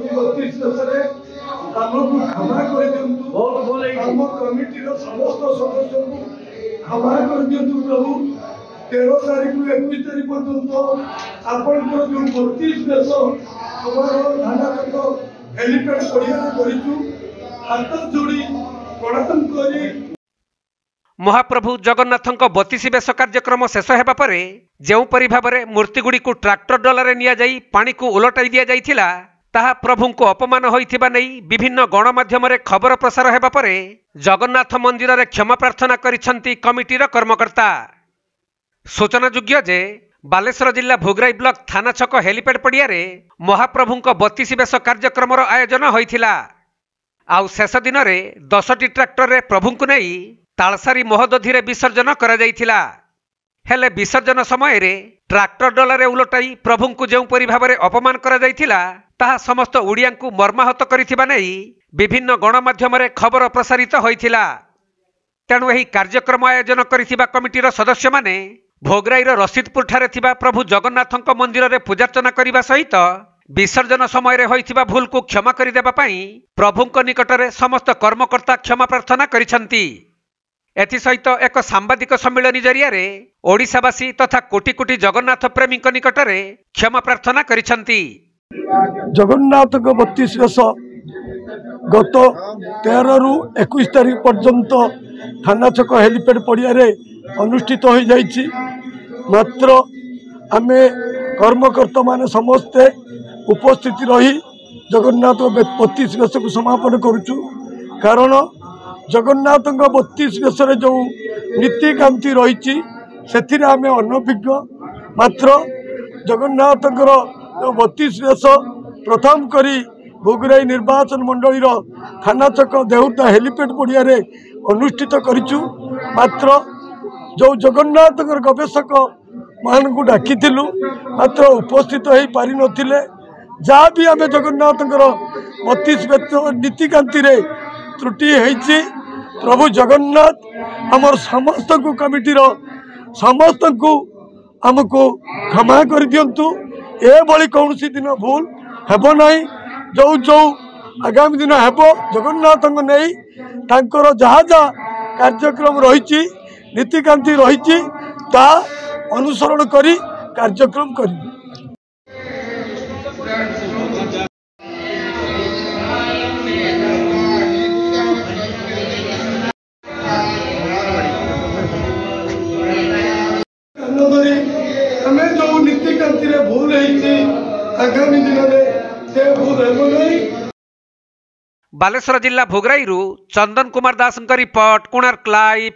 32 वर्षरे आमको क्षमा कर दिंतु आम कमिटी समस्त सदस्य को क्षमा कर दिंतु प्रभु 13 तारीख 21 तारीख पर्यंत आपण जो 32 वर्ष हमार थाना चक हेलीपैड पड़िया करिचु हाथ जोड़ी प्रणाम करी। महाप्रभु जगन्नाथ 32 बेश कार्यक्रम शेष होगा पर जोपरी भाव में मूर्तिगुड़ी को ट्रैक्टर डोल नि पानी को उलटाई दि जाइथिला ताहा प्रभु को अपमान होइथिबा नै विभिन्न गणमाध्यम खबर प्रसार होगा पर जगन्नाथ मंदिर में क्षमा प्रार्थना करिसेंती कमिटीर कर्मकर्ता। सूचनायोग्य जे बालेश्वर जिला भोगराई ब्लॉक थाना छक हेलीपैड पड़िया महाप्रभु 32 बेश कार्यक्रम आयोजन होइथिला। आउ शेष दिन में 10टी ट्रैक्टर रे प्रभु को नहीं तालसारी महोदधि विसर्जन करा जाइथिला। हेले विसर्जन समय रे ट्रैक्टर डोल उलटाई प्रभु को जोपरी भाव में अपमान करा जाइथिला ताहा समस्त ओडिया को मर्माहत करिथिबा नै विभिन्न गणमाध्यम खबर प्रसारित होइथिला। तेणु एही कार्यक्रम आयोजन करिथिबा कमिटीर सदस्य माने भोगराईर रसीदपुर ठारे थिबा प्रभु जगन्नाथ मंदिर में पूजार्चना करने सहित विसर्जन समय रे होइथिबा भूल को क्षमा करिदेबा पई प्रभुଙ୍କ निकटरे समस्त कर्मकर्ता क्षमा प्रार्थना करिसेंती। एथिसहित एक सांबादिक सम्मेलन जरिया रे ओडिशावासी तथा कोटी कोटी जगन्नाथ प्रेमी निकटरे क्षमा प्रार्थना करिसेंती। जगन्नाथ 32 वर्ष गत 13 रु 21 तारीख पर्यंत थाना छक हेलीपैड पड़िया अनुष्ठित हो जाइछि। मात्र आमे कर्मकर्ता माने समस्ते उपस्थित रही जगन्नाथ 32 वर्ष को समापन करुचु। कारण जगन्नाथ 32 वर्ष जो नीतिकांति रही से आम अनभिज्ञ। मात्र जगन्नाथ 32 वर्ष प्रथम करी भोगराई निर्वाचन मंडली थाना छक देहुटा हेलीपैड पड़िया अनुष्ठित करिचु। मात्र जो जगन्नाथ गवेषक मान को डाकी मात्र उपस्थित हो पारि नथिले। जहाँ भी आम जगन्नाथ 32 वर्ष नीतिकांति त्रुटि होइछि प्रभु जगन्नाथ आमर समस्त को कमिटीर समस्त को आमको क्षमा कर दियंतु। ए भली कौन सी दिन भूल हेबो नहीं। जो जो आगामी दिन हेबो जगन्नाथ नहीं तांकर जहाँ जहाँ कार्यक्रम रही नीतिकांति रही ता अनुसरण करी कार्यक्रम करी। हमें जो नीतिकांति भूल है आगामी दिन में से भूल हेबो नहीं। बालेश्वर जिला भोगराई चंदन कुमार दास रिपोर्ट कोणार्क लाइव।